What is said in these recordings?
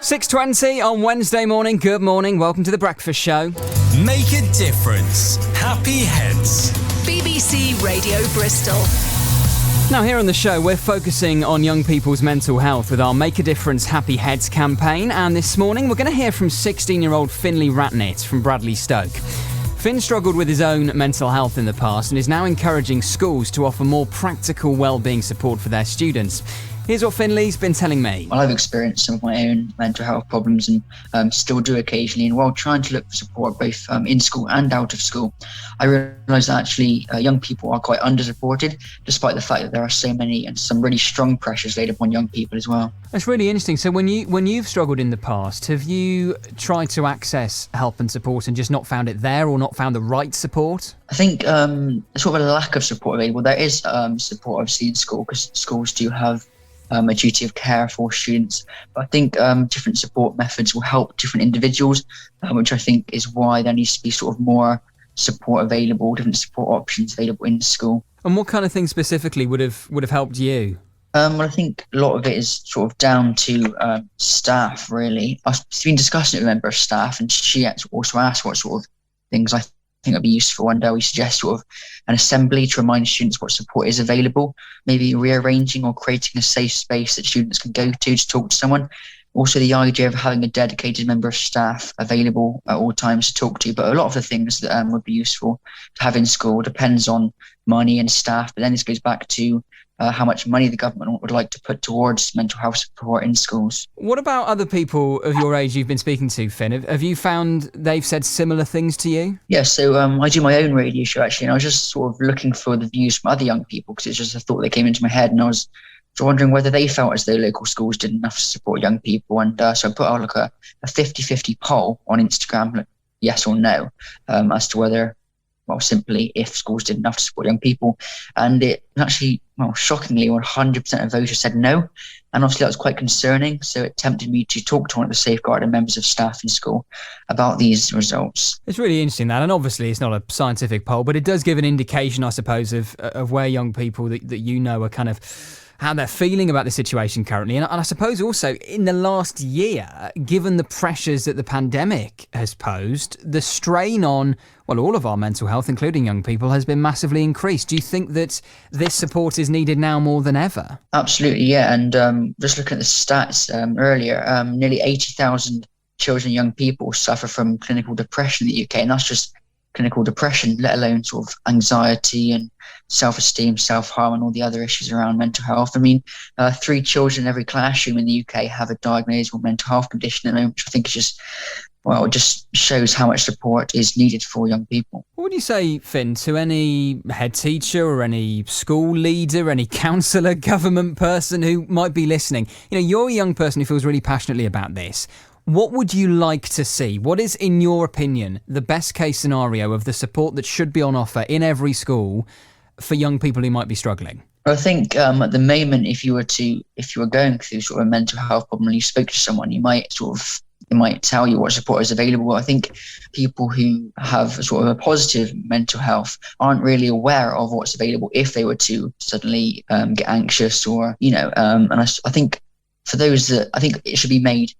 6:20 on Wednesday morning. Good morning. Welcome to The Breakfast Show. Make a difference. Happy Heads. BBC Radio Bristol. Now, here on the show, we're focusing on young people's mental health with our Make a Difference Happy Heads campaign. And this morning, we're going to hear from 16-year-old Finley Ratnett from Bradley Stoke. Finn struggled with his own mental health in the past and is now encouraging schools to offer more practical well-being support for their students. Here's what Finley's been telling me. Well, I've experienced some of my own mental health problems and still do occasionally. And while trying to look for support both in school and out of school, I realised that actually young people are quite under-supported, despite the fact that there are so many and some really strong pressures laid upon young people as well. That's really interesting. So when you've struggled in the past, have you tried to access help and support and just not found it there or not found the right support? I think sort of a lack of support available. There is support obviously in school because schools do have a duty of care for students. But I think different support methods will help different individuals, which I think is why there needs to be sort of more support available, different support options available in school. And what kind of things specifically would have helped you? Well, I think a lot of it is sort of down to staff, really. I've been discussing it with a member of staff, and she also asked what sort of things I think would be useful, and we suggest sort of an assembly to remind students what support is available, maybe rearranging or creating a safe space that students can go to talk to someone. Also, the idea of having a dedicated member of staff available at all times to talk to. But a lot of the things that would be useful to have in school depends on money and staff, but then this goes back to how much money the government would like to put towards mental health support in schools. What about other people of your age you've been speaking to, Finn? Have you found they've said similar things to you? Yeah, so I do my own radio show actually, and I was just sort of looking for the views from other young people because it's just a thought that came into my head, and I was wondering whether they felt as though local schools did enough to support young people. And so I put out like a 50-50 poll on Instagram, like yes or no, as to whether, well, simply if schools did enough to support young people. And it actually, well, shockingly, 100% of voters said no. And obviously that was quite concerning. So it tempted me to talk to one of the safeguarding members of staff in school about these results. It's really interesting that, and obviously it's not a scientific poll, but it does give an indication, I suppose, of where young people that you know are kind of how they're feeling about the situation currently. And I suppose also in the last year, given the pressures that the pandemic has posed, the strain on, well, all of our mental health, including young people, has been massively increased. Do you think that this support is needed now more than ever? Absolutely, yeah. And just looking at the stats earlier, nearly 80,000 children and young people suffer from clinical depression in the UK. And that's just clinical depression, let alone sort of anxiety and self-esteem, self-harm, and all the other issues around mental health. I mean, 3 children in every classroom in the UK have a diagnosable mental health condition at the moment, which I think is just, well, it just shows how much support is needed for young people. What would you say, Finn, to any head teacher or any school leader, any counsellor, government person who might be listening? You know, you're a young person who feels really passionately about this. What would you like to see? What is, in your opinion, the best case scenario of the support that should be on offer in every school for young people who might be struggling? I think at the moment, if you were going through sort of a mental health problem and you spoke to someone, they might tell you what support is available. I think people who have sort of a positive mental health aren't really aware of what's available if they were to suddenly get anxious or, and I think for those that, I think it should be made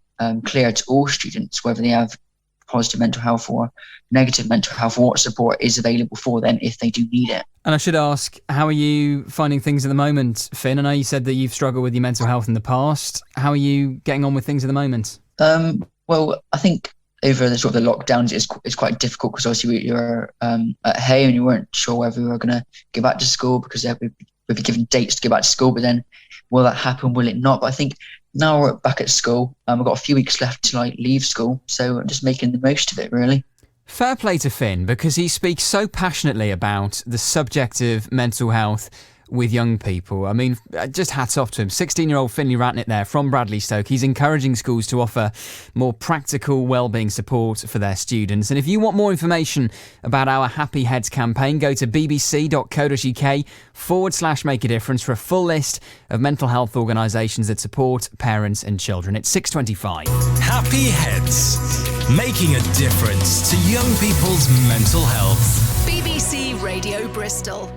clear to all students, whether they have positive mental health or negative mental health, what support is available for them if they do need it. And I should ask, how are you finding things at the moment, Finn? I know you said that you've struggled with your mental health in the past. How are you getting on with things at the moment? Well, I think over the sort of the lockdowns, it's quite difficult because obviously we were at home and you weren't sure whether we were going to go back to school because we'd be given dates to go back to school, but then will that happen, will it not? But I think now we're back at school, we've got a few weeks left to leave school, so I'm just making the most of it, really. Fair play to Finn, because he speaks so passionately about the subject of mental health with young people. I mean, just hats off to him. 16-year-old Finley Ratnett there from Bradley Stoke. He's encouraging schools to offer more practical wellbeing support for their students. And if you want more information about our Happy Heads campaign, go to bbc.co.uk/make a difference for a full list of mental health organisations that support parents and children. It's 6:25. Happy Heads. Making a difference to young people's mental health. BBC Radio Bristol.